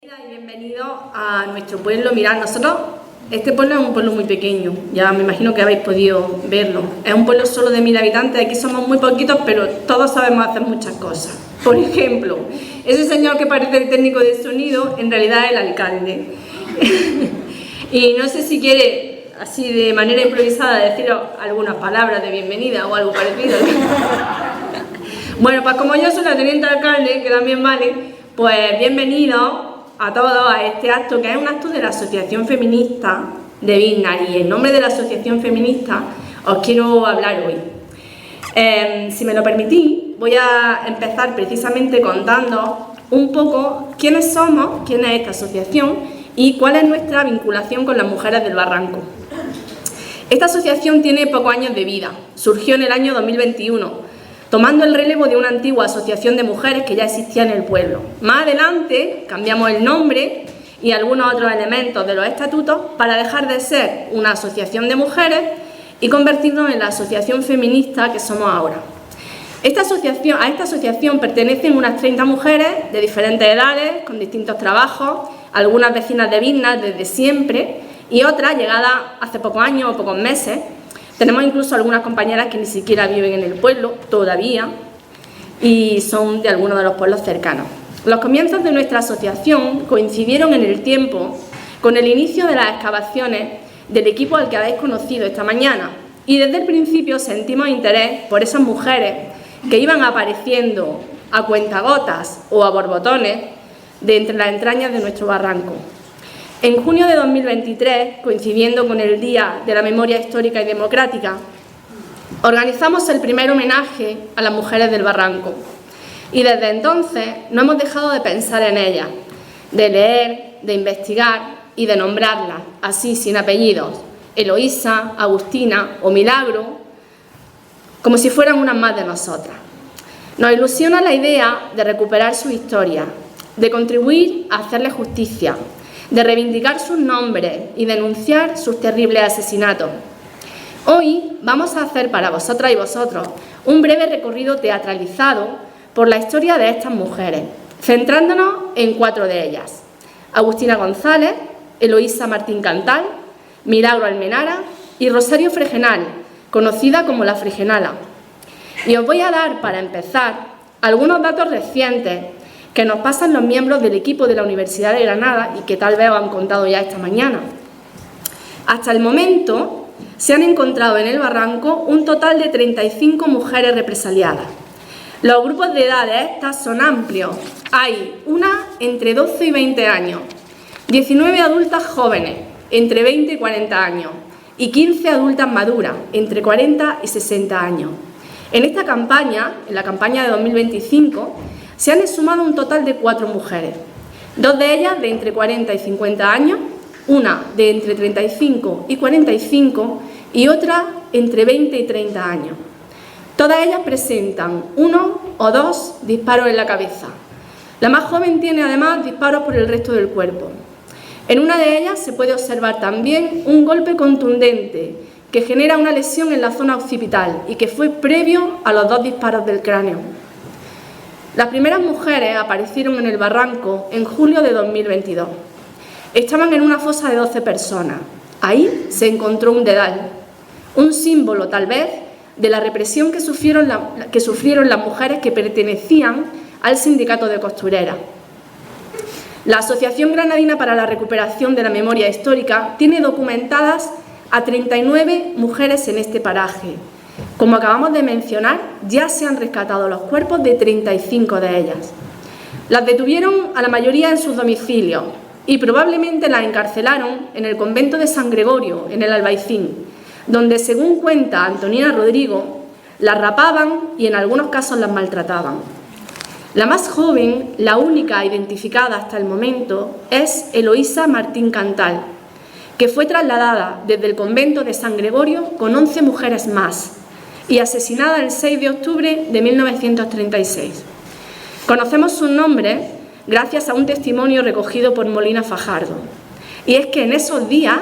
Y bienvenido a nuestro pueblo. Mirad, nosotros, este pueblo es un pueblo muy pequeño, ya me imagino que habéis podido verlo. Es un pueblo solo de 1000 habitantes, aquí somos muy poquitos, pero todos sabemos hacer muchas cosas. Por ejemplo, ese señor que parece el técnico de sonido, en realidad es el alcalde. Y no sé si quiere, así de manera improvisada, deciros algunas palabras de bienvenida o algo parecido. Bueno, pues como yo soy la teniente alcalde, que también vale, pues bienvenidos a todos a este acto, que es un acto de la Asociación Feminista de Biznar, y en nombre de la Asociación Feminista os quiero hablar hoy. Si me lo permitís, voy a empezar precisamente contando un poco quiénes somos, quién es esta asociación y cuál es nuestra vinculación con las mujeres del Barranco. Esta asociación tiene pocos años de vida, surgió en el año 2021, tomando el relevo de una antigua asociación de mujeres que ya existía en el pueblo. Más adelante cambiamos el nombre y algunos otros elementos de los estatutos para dejar de ser una asociación de mujeres y convertirnos en la asociación feminista que somos ahora. A esta asociación pertenecen unas 30 mujeres de diferentes edades, con distintos trabajos, algunas vecinas de Biznar desde siempre y otras llegadas hace pocos años o pocos meses. Tenemos incluso algunas compañeras que ni siquiera viven en el pueblo todavía y son de algunos de los pueblos cercanos. Los comienzos de nuestra asociación coincidieron en el tiempo con el inicio de las excavaciones del equipo al que habéis conocido esta mañana, y desde el principio sentimos interés por esas mujeres que iban apareciendo a cuentagotas o a borbotones de entre las entrañas de nuestro barranco. En junio de 2023, coincidiendo con el Día de la Memoria Histórica y Democrática, organizamos el primer homenaje a las mujeres del Barranco. Y desde entonces no hemos dejado de pensar en ellas, de leer, de investigar y de nombrarlas, así sin apellidos, Eloísa, Agustina o Milagro, como si fueran unas más de nosotras. Nos ilusiona la idea de recuperar su historia, de contribuir a hacerle justicia, de reivindicar sus nombres y denunciar sus terribles asesinatos. Hoy vamos a hacer para vosotras y vosotros un breve recorrido teatralizado por la historia de estas mujeres, centrándonos en 4 de ellas: Agustina González, Eloísa Martín Cantal, Milagro Almenara y Rosario Fregenal, conocida como la Fregenala. Y os voy a dar, para empezar, algunos datos recientes que nos pasan los miembros del equipo de la Universidad de Granada y que tal vez os han contado ya esta mañana. Hasta el momento se han encontrado en el Barranco un total de 35 mujeres represaliadas. Los grupos de edad de estas son amplios. Hay una entre 12 y 20 años, 19 adultas jóvenes entre 20 y 40 años y 15 adultas maduras entre 40 y 60 años. En esta campaña, en la campaña de 2025, se han sumado un total de 4 mujeres, 2 de ellas de entre 40 y 50 años, una de entre 35 y 45 y otra entre 20 y 30 años. Todas ellas presentan 1 o 2 disparos en la cabeza. La más joven tiene además disparos por el resto del cuerpo. En una de ellas se puede observar también un golpe contundente que genera una lesión en la zona occipital y que fue previo a los 2 disparos del cráneo. Las primeras mujeres aparecieron en el Barranco en julio de 2022. Estaban en una fosa de 12 personas. Ahí se encontró un dedal, un símbolo tal vez de la represión que sufrieron las mujeres que pertenecían al sindicato de costureras. La Asociación Granadina para la Recuperación de la Memoria Histórica tiene documentadas a 39 mujeres en este paraje. Como acabamos de mencionar, ya se han rescatado los cuerpos de 35 de ellas. Las detuvieron a la mayoría en sus domicilios y probablemente las encarcelaron en el convento de San Gregorio, en el Albaicín, donde, según cuenta Antonina Rodrigo, las rapaban y en algunos casos las maltrataban. La más joven, la única identificada hasta el momento, es Eloísa Martín Cantal, que fue trasladada desde el convento de San Gregorio con 11 mujeres más y asesinada el 6 de octubre de 1936. Conocemos su nombre gracias a un testimonio recogido por Molina Fajardo. Y es que en esos días,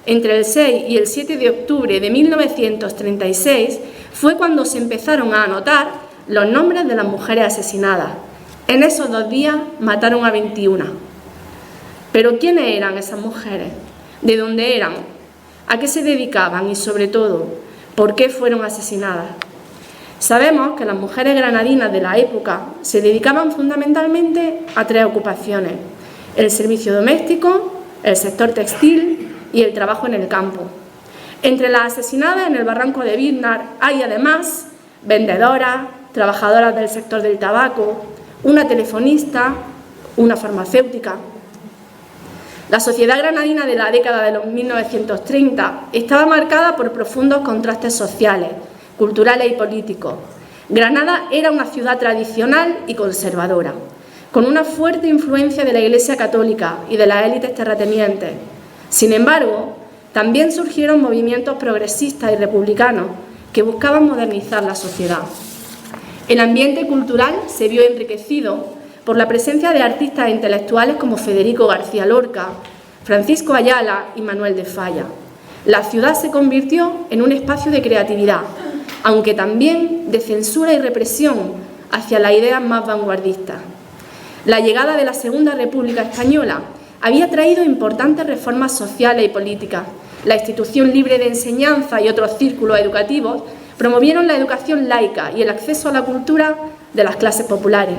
entre el 6 y el 7 de octubre de 1936, fue cuando se empezaron a anotar los nombres de las mujeres asesinadas. En esos 2 días mataron a 21. Pero ¿quiénes eran esas mujeres? ¿De dónde eran? ¿A qué se dedicaban? Y sobre todo, ¿por qué fueron asesinadas? Sabemos que las mujeres granadinas de la época se dedicaban fundamentalmente a 3 ocupaciones: el servicio doméstico, el sector textil y el trabajo en el campo. Entre las asesinadas en el barranco de Biznar hay además vendedoras, trabajadoras del sector del tabaco, una telefonista, una farmacéutica. La sociedad granadina de la década de los 1930 estaba marcada por profundos contrastes sociales, culturales y políticos. Granada era una ciudad tradicional y conservadora, con una fuerte influencia de la Iglesia católica y de las élites terratenientes. Sin embargo, también surgieron movimientos progresistas y republicanos que buscaban modernizar la sociedad. El ambiente cultural se vio enriquecido por la presencia de artistas e intelectuales como Federico García Lorca, Francisco Ayala y Manuel de Falla. La ciudad se convirtió en un espacio de creatividad, aunque también de censura y represión hacia las ideas más vanguardistas. La llegada de la Segunda República Española había traído importantes reformas sociales y políticas. La institución libre de enseñanza y otros círculos educativos promovieron la educación laica y el acceso a la cultura de las clases populares.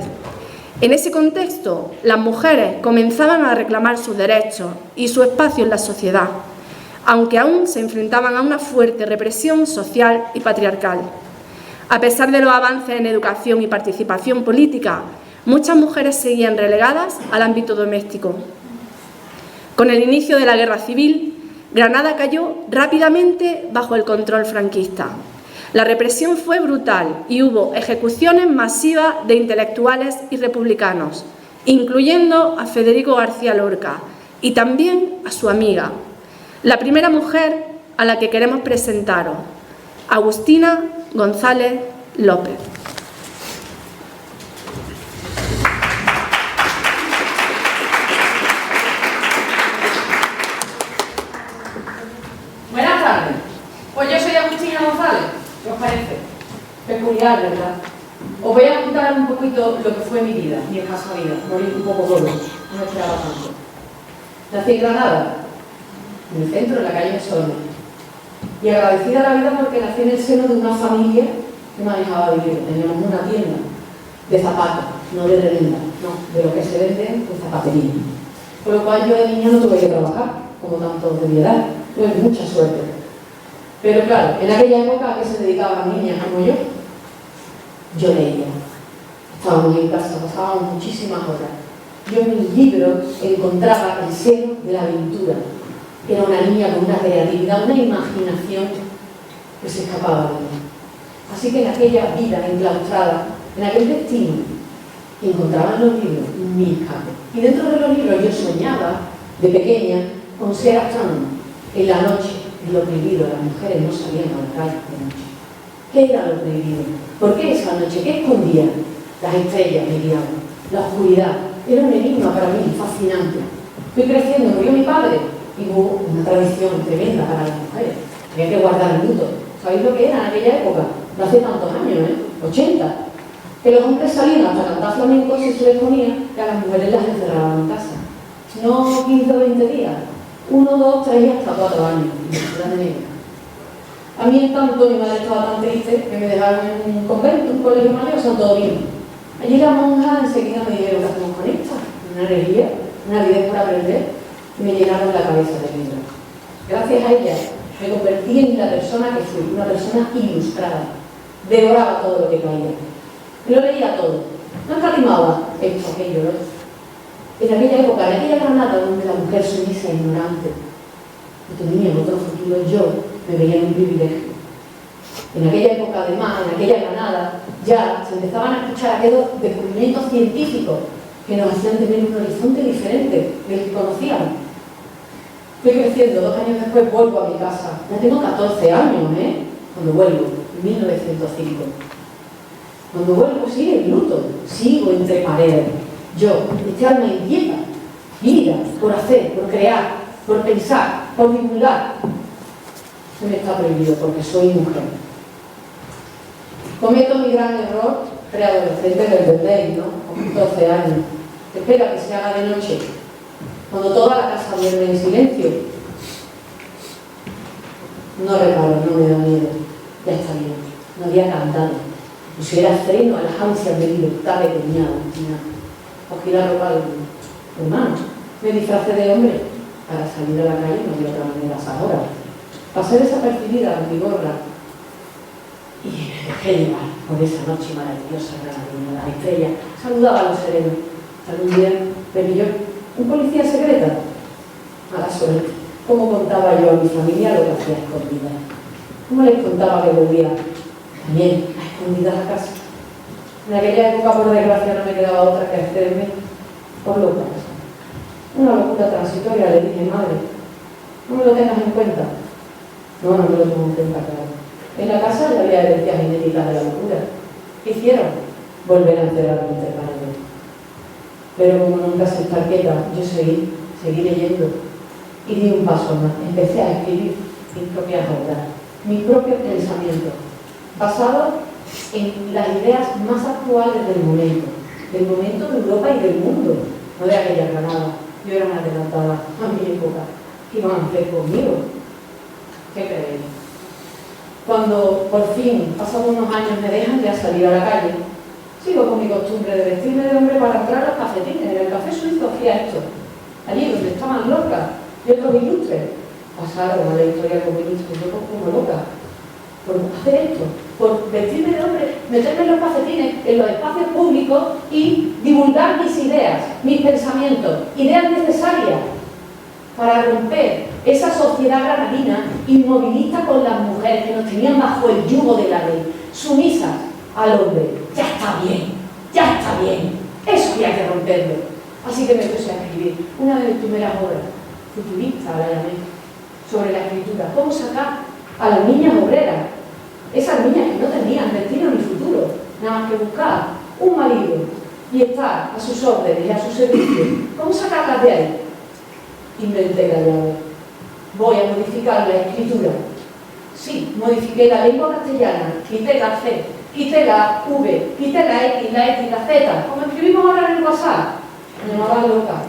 En ese contexto, las mujeres comenzaban a reclamar sus derechos y su espacio en la sociedad, aunque aún se enfrentaban a una fuerte represión social y patriarcal. A pesar de los avances en educación y participación política, muchas mujeres seguían relegadas al ámbito doméstico. Con el inicio de la Guerra Civil, Granada cayó rápidamente bajo el control franquista. La represión fue brutal y hubo ejecuciones masivas de intelectuales y republicanos, incluyendo a Federico García Lorca y también a su amiga, la primera mujer a la que queremos presentaros, Agustina González López. Buenas tardes. Pues yo soy Agustina González. ¿Qué os parece? Peculiar, ¿verdad? Os voy a contar un poquito lo que fue mi vida, mi escasa vida. Morir un poco gordo, no esperaba tanto. Nací en Granada, en el centro, en la calle de Solme. Y agradecida a la vida porque nací en el seno de una familia que me dejaba vivir. Teníamos una tienda de zapatos, no de revenda, no, de lo que se vende en zapatería. Por lo cual yo de niña no tuve que trabajar, como tantos de mi edad. Tuve mucha suerte. Pero claro, en aquella época, ¿a qué se dedicaban niñas como yo? Yo leía. Estábamos en casa, pasábamos muchísimas horas. Yo en mis libros encontraba el seno de la aventura. Era una niña con una creatividad, una imaginación que se escapaba de mí. Así que en aquella vida enclaustrada, en aquel destino, encontraba en los libros mi escape. Y dentro de los libros yo soñaba, de pequeña, con ser astrónoma. En la noche, en lo prohibido, las mujeres no salían a la calle de noche. ¿Qué era lo prohibido? ¿Por qué esa noche? ¿Qué escondía? Las estrellas me guiaban, la oscuridad. Era un enigma para mí, fascinante. Fui creciendo, murió mi padre y hubo una tradición tremenda para las mujeres. Había que guardar el luto. ¿Sabéis lo que era en aquella época? No hace tantos años, 80. Que los hombres salían hasta cantar flamenco si se les ponía que a las mujeres las encerraban en casa. No 15 o 20 días. 1, 2, 3 hasta 4 años. A mí en tanto mi madre estaba tan triste que me dejaron en un convento, un colegio mayor, Santo Domingo. Allí la monja enseguida me dijeron: ¿qué hacemos con esta? Una energía, una avidez por aprender, y me llenaron la cabeza de libros. Gracias a ella me convertí en la persona que fui, una persona ilustrada. Devoraba todo lo que caía. Lo leía todo. No escatimaba esto, aquello, ¿no? En aquella época, en aquella Granada donde la mujer sumisa e ignorante no tenía otro futuro, yo me veía en un privilegio. En aquella época, además, en aquella Granada, ya se empezaban a escuchar aquellos descubrimientos científicos que nos hacían tener un horizonte diferente del que conocíamos. Fui creciendo, 2 años después vuelvo a mi casa. Ya tengo 14 años, cuando vuelvo, en 1905. Cuando vuelvo sigue el luto, sigo entre paredes. Yo, este alma inquieta, vida por hacer, por crear, por pensar, por divulgar, se me está prohibido porque soy mujer. Cometo mi gran error preadolescente, lo entendéis, ¿no? Con 12 años. Espera que se haga de noche. Cuando toda la casa duerme en silencio. No reparo, no me da miedo. Ya está bien. No había cantado. Pusiera freno a las ansias de libertad que tenía Agustina. Cogí la ropa de mi hermano. Me disfracé de hombre. Para salir a la calle no había otra manera ahora. Pasé desapercibida con mi gorra y me dejé llevar por esa noche maravillosa granadina, la estrella. Saludaba a los serenos. Algún día vení yo, un policía secreta. Mala suerte. ¿Cómo contaba yo a mi familia lo que hacía a escondidas? ¿Cómo les contaba que volvía también a escondidas a casa? En aquella época, por desgracia, no me quedaba otra que hacerme por loca. Una locura transitoria, le dije, madre, no me lo tengas en cuenta. No, no me lo tengo en cuenta, claro. En la casa ya había herencias inéditas de la locura. ¿Qué hicieron? Volver a encerrarme entre paredes. Pero como nunca se está quieta, yo seguí leyendo. Y di un paso más. Empecé a escribir mis propias obras, mis propios pensamientos, basados en las ideas más actuales del momento de Europa y del mundo, no de aquella Granada. Yo era una adelantada a mi época. ¿Qué iban a hacer conmigo? ¿Qué creéis? Cuando por fin, pasados unos años, me dejan ya salir a la calle, sigo con mi costumbre de vestirme de hombre para entrar a los cafetines. En el café suizo hacía esto, allí donde estaban Lorca y otros ilustres. Pasaron a la historia como ilustres, yo como loca, por hacer esto, por vestirme de hombre, meterme en los cafetines, en los espacios públicos y divulgar mis ideas, mis pensamientos, ideas necesarias para romper esa sociedad granadina inmovilista con las mujeres que nos tenían bajo el yugo de la ley, sumisas al hombre. Ya está bien, ya está bien, eso había que romperlo. Así que me puse a escribir una de mis primeras obras, futurista la llamé, sobre la escritura, cómo sacar a las niñas obreras, esas niñas que no tenían destino ni futuro, nada más que buscar un marido y estar a sus órdenes y a su servicio. ¿Cómo sacarlas de ahí? Inventé la llave. Voy a modificar la escritura. Sí, modifiqué la lengua castellana, quité la C, quité la V, quité la X, la Z, como escribimos ahora en el WhatsApp. Me llamaba loca,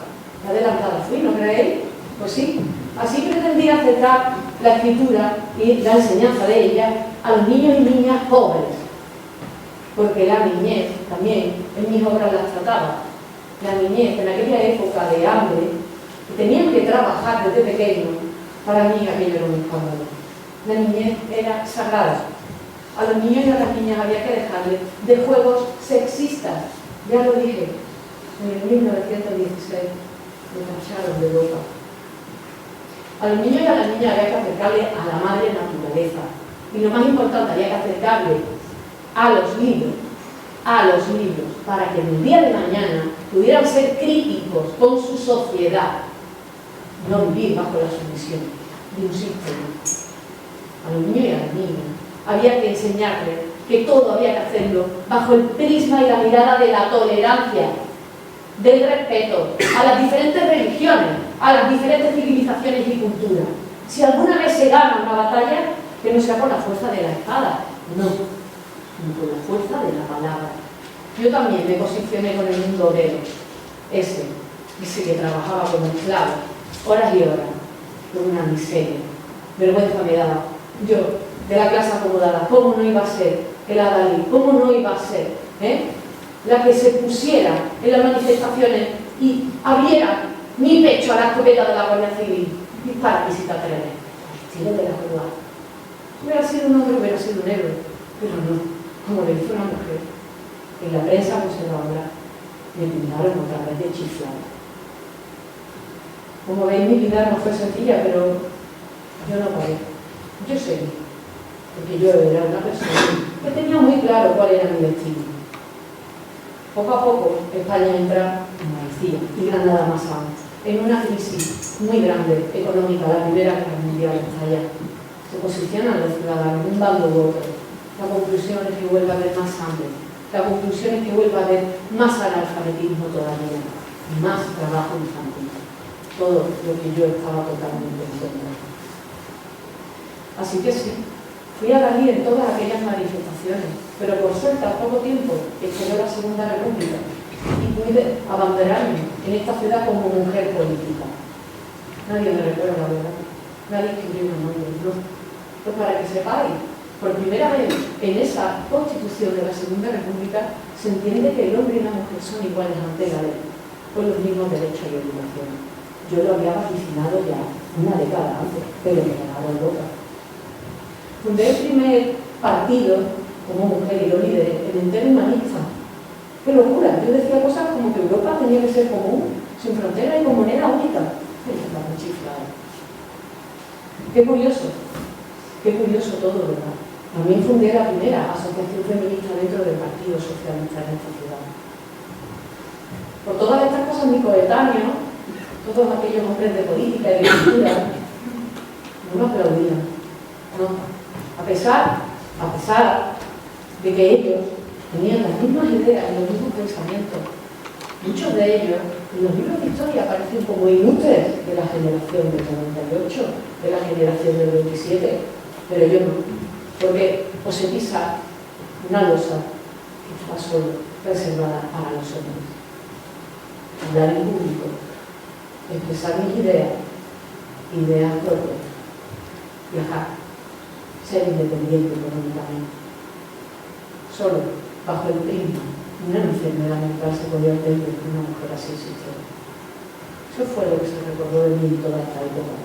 adelantada fui, ¿no creéis? Pues sí, así pretendía acercar la escritura y la enseñanza de ella a los niños y niñas pobres, porque la niñez también en mis obras las trataba. La niñez en aquella época de hambre, que tenían que trabajar desde pequeños, para mí aquello era un escándalo. La niñez era sagrada. A los niños y a las niñas había que dejarles de juegos sexistas, ya lo dije, en el 1916, me tacharon de loca. A los niños y a las niñas había que acercarle a la madre naturaleza. Y lo más importante, había que acercarle a los libros, para que en el día de mañana pudieran ser críticos con su sociedad, no vivir bajo la sumisión de un sistema. A los niños y a las niñas había que enseñarles que todo había que hacerlo bajo el prisma y la mirada de la tolerancia, del respeto a las diferentes religiones, a las diferentes civilizaciones y culturas. Si alguna vez se gana una batalla, que no sea por la fuerza de la espada, no, sino por la fuerza de la palabra. Yo también me posicioné con el mundo obrero, ese que trabajaba como esclavo, horas y horas, con una miseria. Vergüenza me daba. Yo, de la clase acomodada, ¿cómo no iba a ser el Adalí? ¿Cómo no iba a ser la que se pusiera en las manifestaciones y abriera mi pecho a la escopeta de la Guardia Civil? Dispara y cicatrices. Estilo de la jugada. Hubiera sido un hombre, hubiera sido un héroe, pero no, como le hizo una mujer. En la prensa conservadora me pintaron otra vez de chiflada. Como veis, mi vida no fue sencilla, pero yo no paré. Yo seguí, porque yo era una persona que tenía muy claro cuál era mi destino. Poco a poco, España entra en Andalucía y Granada más aún, en una crisis muy grande económica, la Primera Guerra Mundial está allá. Se posicionan los ciudadanos, un bando u otro. La conclusión es que vuelva a haber más hambre. La conclusión es que vuelva a haber más analfabetismo todavía, y más trabajo infantil. Todo lo que yo estaba totalmente en contra. Así que sí, fui a Dalí en todas aquellas manifestaciones, pero por suerte, a poco tiempo, estalló la Segunda República y muy de abanderarme en esta ciudad como mujer política. Nadie me recuerda, ¿verdad? Nadie escribió un nombre, no. Pues para que sepáis, por primera vez en esa Constitución de la Segunda República se entiende que el hombre y la mujer son iguales ante la ley, con los mismos derechos y obligaciones. Yo lo había vaticinado ya una década antes, pero me quedaba loca. Fundé el primer partido como mujer y lo lideré, el Entero Humanista. ¡Qué locura! Yo decía cosas como que Europa tenía que ser común, sin frontera y con moneda única. La chiflada. Qué curioso todo, ¿verdad? También fundé la primera asociación feminista dentro del Partido Socialista en esta ciudad. Por todas estas cosas, mi coetáneo, todos aquellos hombres de política y de cultura, no me aplaudían. No. A pesar de que ellos tenían las mismas ideas y los mismos pensamientos, muchos de ellos en los libros de historia aparecen como ilustres de la generación del 98, de la generación del 27, pero yo no, porque os he pisado una losa que estaba solo reservada para los hombres. Hablar en público, expresar mis ideas propias, viajar, ser independiente económicamente. Solo bajo el prisma de una enfermedad mental se podía entender que una mujer así existiera. Eso fue lo que se recordó de mí en toda esta época.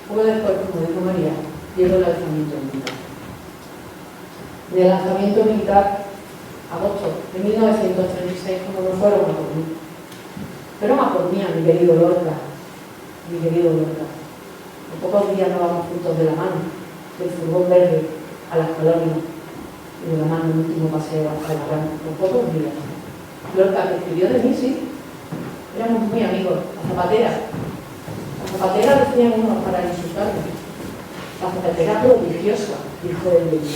Poco después, como dijo María, llegó el alzamiento militar. En el alzamiento militar, agosto de 1936, como no fueron a por mí. Fueron a por mí, a mi querido Lorca. En pocos días nos vamos juntos de la mano, del furgón verde a las colonias, y de la mano el último paseo hasta el barranco, en pocos días. Lorca, que escribió de mí, sí, éramos muy amigos. La zapatera decían unos para insultarme. La zapatera prodigiosa, dijo él de mí.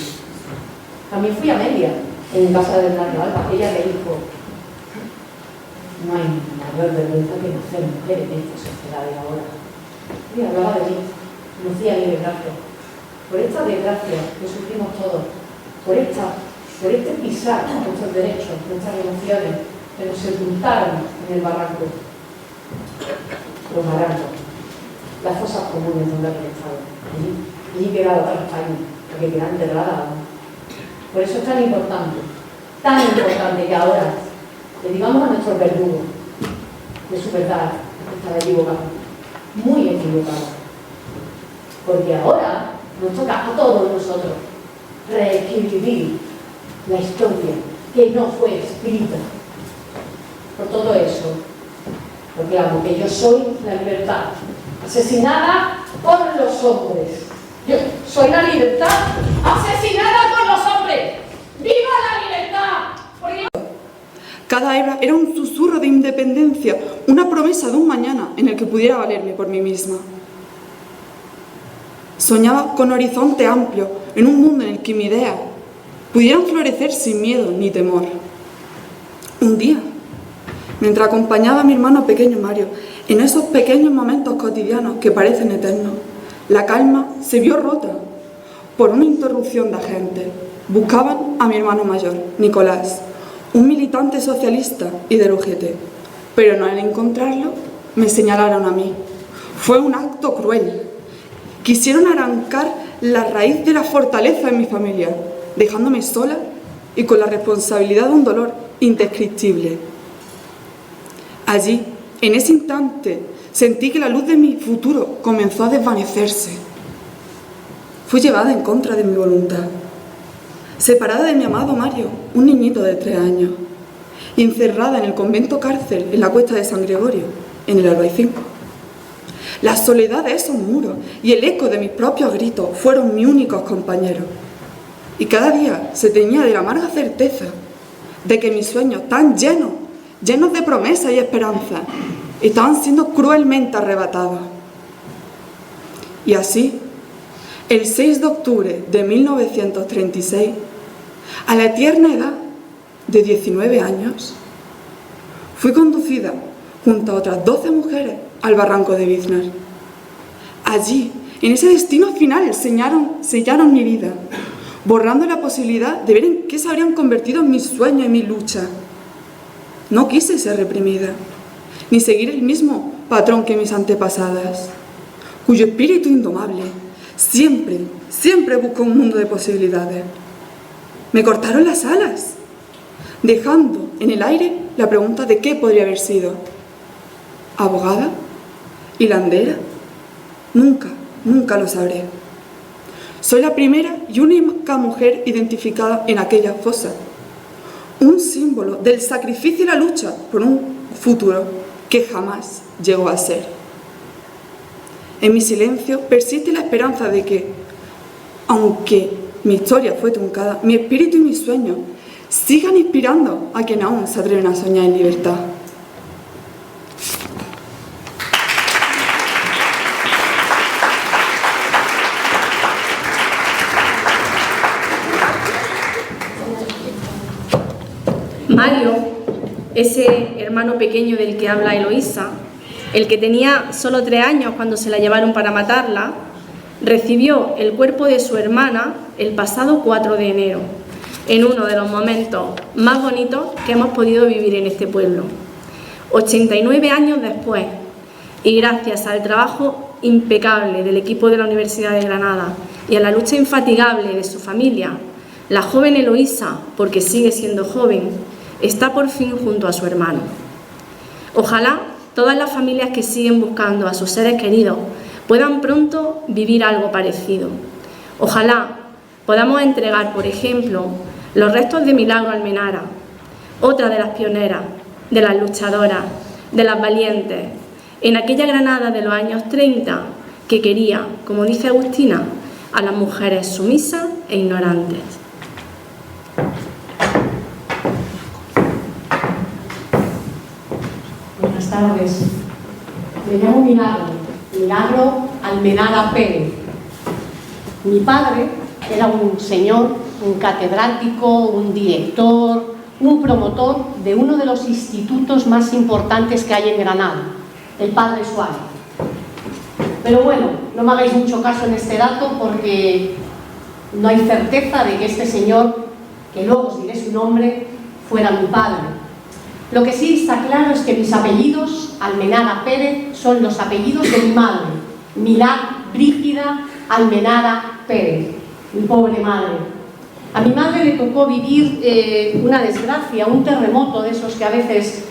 También fui a Media, en casa de Hernando Alba. Ella le dijo: no hay mayor vergüenza que nacer mujer en esta sociedad de ahora. Y hablaba de mí, me decía mi desgracia. Por esta desgracia que sufrimos todos, por este pisar nuestros derechos, nuestras emociones, que nos sepultaron en el barranco. Los barrancos, las fosas comunes donde había estado. Allí quedaba otra España, porque queda enterrada. Por eso es tan importante que ahora le digamos a nuestros verdugos de su verdad que estaba equivocado, muy equivocado. Porque ahora nos toca a todos nosotros reescribir la historia que no fue escrita. Por todo eso, proclamo que yo soy la libertad, asesinada por los hombres. Yo soy la libertad, asesinada por los hombres. ¡Viva la libertad! Porque... Cada hebra era un susurro de independencia, una promesa de un mañana en el que pudiera valerme por mí misma. Soñaba con horizonte amplio, en un mundo en el que mis ideas pudieran florecer sin miedo ni temor. Un día, mientras acompañaba a mi hermano pequeño Mario, en esos pequeños momentos cotidianos que parecen eternos, la calma se vio rota por una interrupción de agentes. Buscaban a mi hermano mayor, Nicolás, un militante socialista y del UGT, pero no al encontrarlo me señalaron a mí. Fue un acto cruel. Quisieron arrancar la raíz de la fortaleza en mi familia, dejándome sola y con la responsabilidad de un dolor indescriptible. Allí, en ese instante, sentí que la luz de mi futuro comenzó a desvanecerse. Fui llevada en contra de mi voluntad, separada de mi amado Mario, un niñito de 3 años, y encerrada en el convento cárcel en la Cuesta de San Gregorio, en el Albaicín. La soledad de esos muros y el eco de mis propios gritos fueron mis únicos compañeros. Y cada día se teñía de la amarga certeza de que mis sueños tan llenos de promesas y esperanzas, estaban siendo cruelmente arrebatados. Y así, el 6 de octubre de 1936, a la tierna edad de 19 años, fui conducida junto a otras 12 mujeres al barranco de Biznar. Allí, en ese destino final, sellaron mi vida, borrando la posibilidad de ver en qué se habrían convertido mis sueños y mi lucha. No quise ser reprimida, ni seguir el mismo patrón que mis antepasadas, cuyo espíritu indomable siempre buscó un mundo de posibilidades. Me cortaron las alas, dejando en el aire la pregunta de qué podría haber sido. ¿Abogada? ¿Hilandera? Nunca lo sabré. Soy la primera y única mujer identificada en aquella fosa, un símbolo del sacrificio y la lucha por un futuro que jamás llegó a ser. En mi silencio persiste la esperanza de que, aunque mi historia fue truncada, mi espíritu y mis sueños sigan inspirando a quien aún se atreven a soñar en libertad. Mario, ese hermano pequeño del que habla Eloísa, el que tenía solo 3 años cuando se la llevaron para matarla, recibió el cuerpo de su hermana el pasado 4 de enero, en uno de los momentos más bonitos que hemos podido vivir en este pueblo. 89 años después, y gracias al trabajo impecable del equipo de la Universidad de Granada y a la lucha infatigable de su familia, la joven Eloísa, porque sigue siendo joven, está por fin junto a su hermano. Ojalá todas las familias que siguen buscando a sus seres queridos puedan pronto vivir algo parecido. Ojalá podamos entregar, por ejemplo, los restos de Milagro Almenara, otra de las pioneras, de las luchadoras, de las valientes, en aquella Granada de los años 30 que quería, como dice Agustina, a las mujeres sumisas e ignorantes. Buenas tardes. Me llamo Milagro Almenara Pérez. Mi padre era un señor, un catedrático, un director, un promotor de uno de los institutos más importantes que hay en Granada, el Padre Suárez. Pero bueno, no me hagáis mucho caso en este dato porque no hay certeza de que este señor, que luego os diré su nombre, fuera mi padre. Lo que sí está claro es que mis apellidos, Almenara Pérez, son los apellidos de mi madre, Brígida Almenara Pérez, mi pobre madre. A mi madre le tocó vivir una desgracia, un terremoto de esos que a veces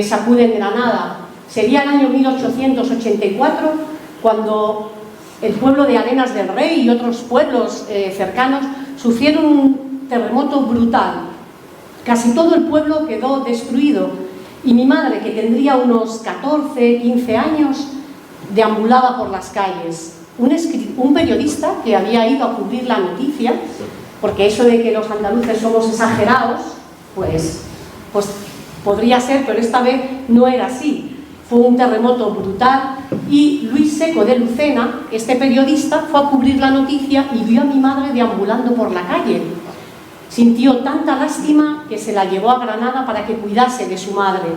sacuden Granada. Sería el año 1884 cuando el pueblo de Arenas del Rey y otros pueblos cercanos sufrieron un terremoto brutal. Casi todo el pueblo quedó destruido y mi madre, que tendría unos 14, 15 años, deambulaba por las calles. Un periodista que había ido a cubrir la noticia, porque eso de que los andaluces somos exagerados, pues podría ser, pero esta vez no era así. Fue un terremoto brutal y Luis Seco de Lucena, este periodista, fue a cubrir la noticia y vio a mi madre deambulando por la calle. Sintió tanta lástima que se la llevó a Granada para que cuidase de su madre.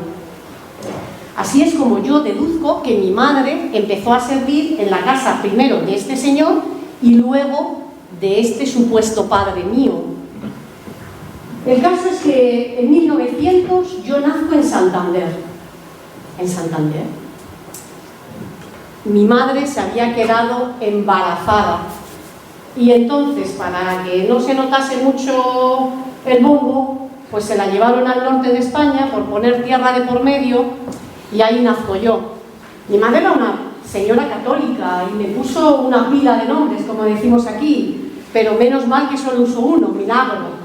Así es como yo deduzco que mi madre empezó a servir en la casa primero de este señor y luego de este supuesto padre mío. El caso es que en 1900 yo nazco en Santander. En Santander. Mi madre se había quedado embarazada. Y entonces, para que no se notase mucho el bombo, pues se la llevaron al norte de España por poner tierra de por medio y ahí nazco yo. Mi madre era una señora católica y me puso una pila de nombres, como decimos aquí, pero menos mal que solo usó uno, Milagro.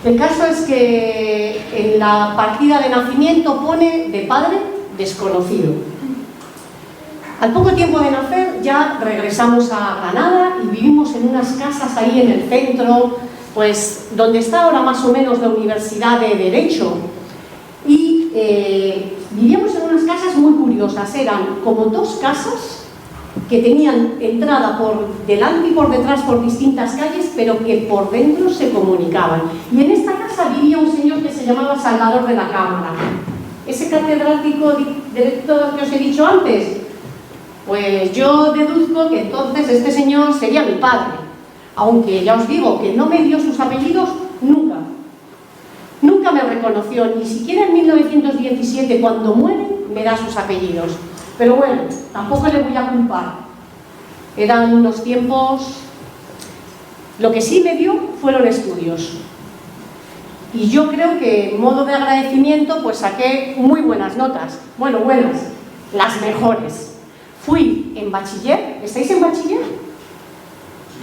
El caso es que en la partida de nacimiento pone de padre desconocido. Al poco tiempo de nacer ya regresamos a Granada y vivimos en unas casas ahí en el centro, pues donde está ahora más o menos la Universidad de Derecho. Y vivíamos en unas casas muy curiosas, eran como 2 casas que tenían entrada por delante y por detrás por distintas calles, pero que por dentro se comunicaban. Y en esta casa vivía un señor que se llamaba Salvador de la Cámara. Ese catedrático director que os he dicho antes, pues yo deduzco que entonces este señor sería mi padre. aunque ya os digo que no me dio sus apellidos nunca. Nunca me reconoció, ni siquiera en 1917, cuando muere, me da sus apellidos. Pero bueno, tampoco le voy a culpar. Eran unos tiempos... Lo que sí me dio fueron estudios. Y yo creo que en modo de agradecimiento pues saqué muy buenas notas. Bueno, buenas, las mejores. Fui en bachiller, ¿estáis en bachiller?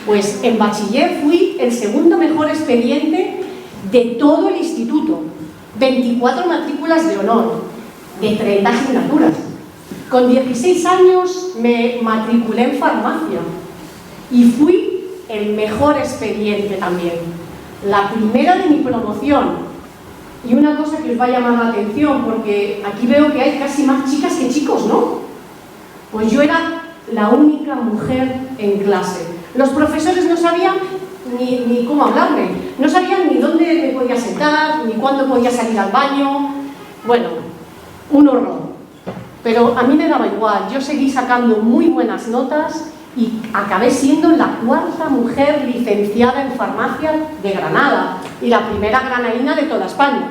Pues en bachiller fui el segundo mejor expediente de todo el instituto. 24 matrículas de honor, de 30 asignaturas. Con 16 años me matriculé en farmacia y fui el mejor expediente también. La primera de mi promoción. Y una cosa que os va a llamar la atención, porque aquí veo que hay casi más chicas que chicos, ¿no? Pues yo era la única mujer en clase. Los profesores no sabían ni cómo hablarme, no sabían ni dónde me podía sentar, ni cuándo podía salir al baño. Bueno, un horror. Pero a mí me daba igual, yo seguí sacando muy buenas notas y acabé siendo la cuarta mujer licenciada en farmacia de Granada y la primera granaína de toda España.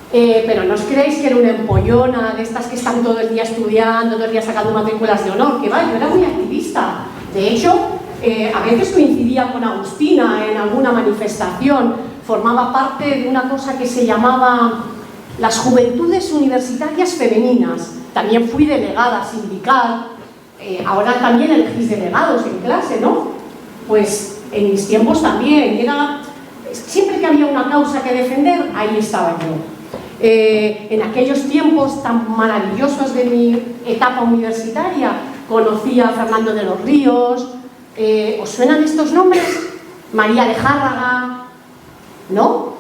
Pero no os creéis que era una empollona de estas que están todo el día estudiando, todo el día sacando matrículas de honor, que va, yo era muy activista. De hecho, a veces coincidía con Agustina en alguna manifestación, formaba parte de una cosa que se llamaba las Juventudes Universitarias Femeninas. También fui delegada sindical. Ahora también elegís delegados en clase, ¿no? Pues en mis tiempos también, siempre que había una causa que defender, ahí estaba yo. En aquellos tiempos tan maravillosos de mi etapa universitaria, conocí a Fernando de los Ríos. ¿Os suenan estos nombres? María de Járraga, ¿no?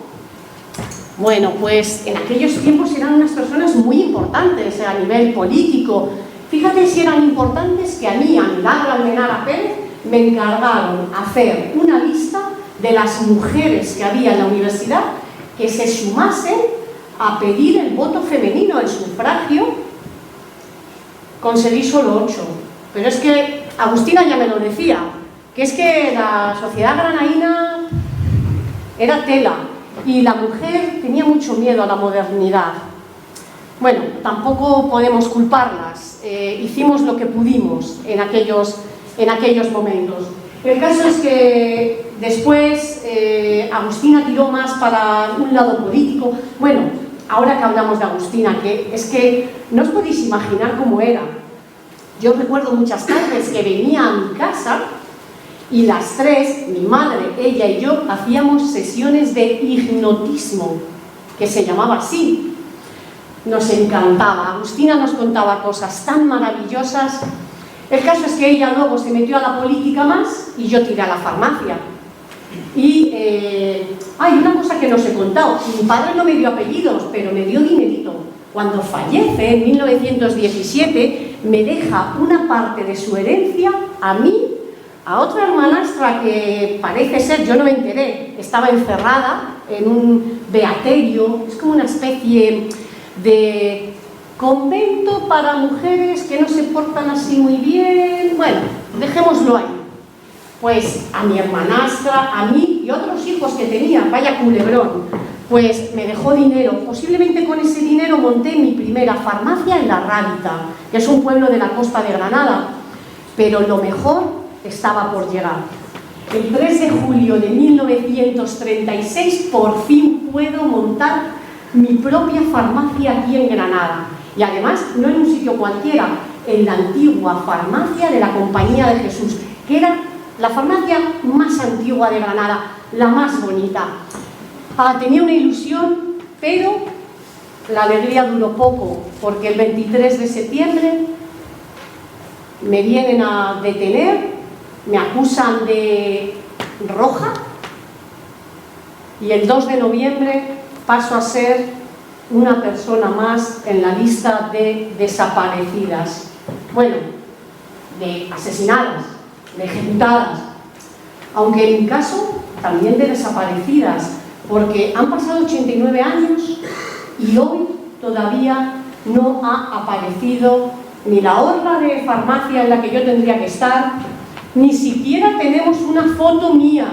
Bueno, pues en aquellos tiempos eran unas personas muy importantes a nivel político. Fíjate si eran importantes que a mí, a Milagro Almenara Pérez, me encargaron hacer una lista de las mujeres que había en la universidad que se sumasen a pedir el voto femenino, el sufragio. Conseguí solo 8. Pero es que Agustina ya me lo decía, que es que la sociedad granaína era tela y la mujer tenía mucho miedo a la modernidad. Bueno, tampoco podemos culparlas. Hicimos lo que pudimos en aquellos momentos. El caso es que después Agustina tiró más para un lado político. Bueno, ahora que hablamos de Agustina, que es que no os podéis imaginar cómo era. Yo recuerdo muchas tardes que venía a mi casa y las tres, mi madre, ella y yo, hacíamos sesiones de hipnotismo, que se llamaba así. Nos encantaba. Agustina nos contaba cosas tan maravillosas. El caso es que ella luego se metió a la política más y yo tiré a la farmacia. Y hay una cosa que no os he contado. Mi padre no me dio apellidos, pero me dio dinerito. Cuando fallece en 1917, me deja una parte de su herencia a mí, a otra hermanastra que parece ser, yo no me enteré, estaba encerrada en un beaterio, es como una especie de convento para mujeres que no se portan así muy bien. Bueno, dejémoslo ahí. Pues a mi hermanastra, a mí y otros hijos que tenía, vaya culebrón, pues me dejó dinero. Posiblemente con ese dinero monté mi primera farmacia en La Rábita, que es un pueblo de la costa de Granada. Pero lo mejor estaba por llegar. El 3 de julio de 1936 por fin puedo montar mi propia farmacia aquí en Granada. Y además, no en un sitio cualquiera, en la antigua farmacia de la Compañía de Jesús, que era la farmacia más antigua de Granada, la más bonita. Tenía una ilusión, pero la alegría duró poco, porque el 23 de septiembre me vienen a detener, me acusan de roja, y el 2 de noviembre paso a ser una persona más en la lista de desaparecidas. Bueno, de asesinadas, de ejecutadas, aunque en mi caso también de desaparecidas, porque han pasado 89 años y hoy todavía no ha aparecido ni la horda de farmacia en la que yo tendría que estar, Ni siquiera tenemos una foto mía.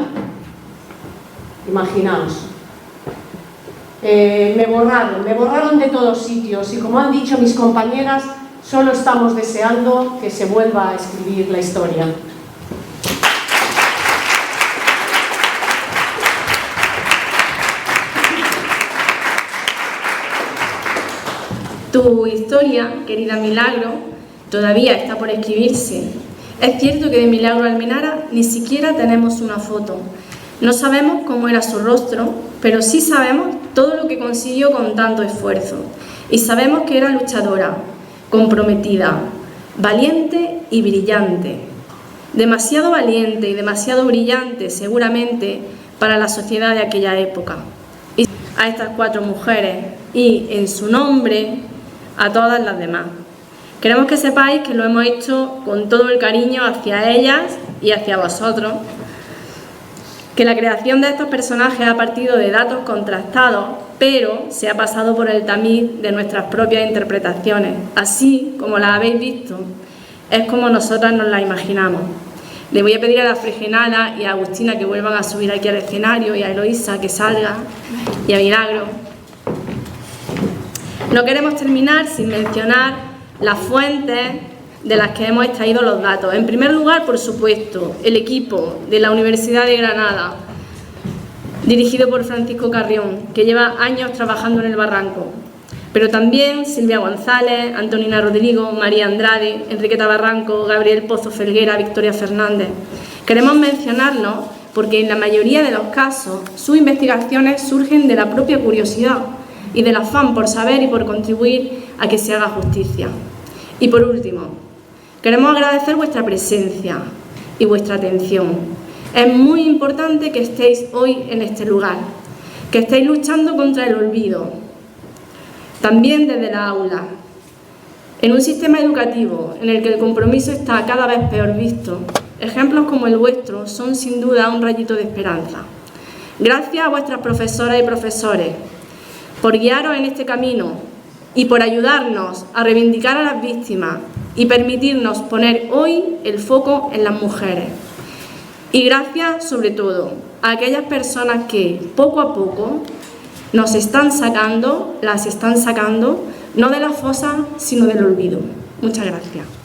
Imaginaos. Me borraron de todos sitios y, como han dicho mis compañeras, solo estamos deseando que se vuelva a escribir la historia. Tu historia, querida Milagro, todavía está por escribirse. Es cierto que de Milagro Almenara ni siquiera tenemos una foto. No sabemos cómo era su rostro, pero sí sabemos todo lo que consiguió con tanto esfuerzo. Y sabemos que era luchadora, comprometida, valiente y brillante. Demasiado valiente y demasiado brillante, seguramente, para la sociedad de aquella época. Y a estas 4 mujeres y, en su nombre, a todas las demás. Queremos que sepáis que lo hemos hecho con todo el cariño hacia ellas y hacia vosotros, que la creación de estos personajes ha partido de datos contrastados, pero se ha pasado por el tamiz de nuestras propias interpretaciones. Así como las habéis visto, es como nosotras nos las imaginamos. Le voy a pedir a la Fregenala y a Agustina que vuelvan a subir aquí al escenario, y a Eloísa que salga, y a Milagro. No queremos terminar sin mencionar las fuentes de las que hemos extraído los datos. En primer lugar, por supuesto, el equipo de la Universidad de Granada, dirigido por Francisco Carrión, que lleva años trabajando en el Barranco, pero también Silvia González, Antonina Rodrigo, María Andrade, Enriqueta Barranco, Gabriel Pozo Felguera, Victoria Fernández. Queremos mencionarlos porque en la mayoría de los casos sus investigaciones surgen de la propia curiosidad y del afán por saber y por contribuir a que se haga justicia. Y por último, queremos agradecer vuestra presencia y vuestra atención. Es muy importante que estéis hoy en este lugar, que estéis luchando contra el olvido, también desde la aula, en un sistema educativo en el que el compromiso está cada vez peor visto. Ejemplos como el vuestro son sin duda un rayito de esperanza. Gracias a vuestras profesoras y profesores por guiaros en este camino y por ayudarnos a reivindicar a las víctimas y permitirnos poner hoy el foco en las mujeres. Y gracias, sobre todo, a aquellas personas que, poco a poco, las están sacando, no de la fosa, sino del olvido. Muchas gracias.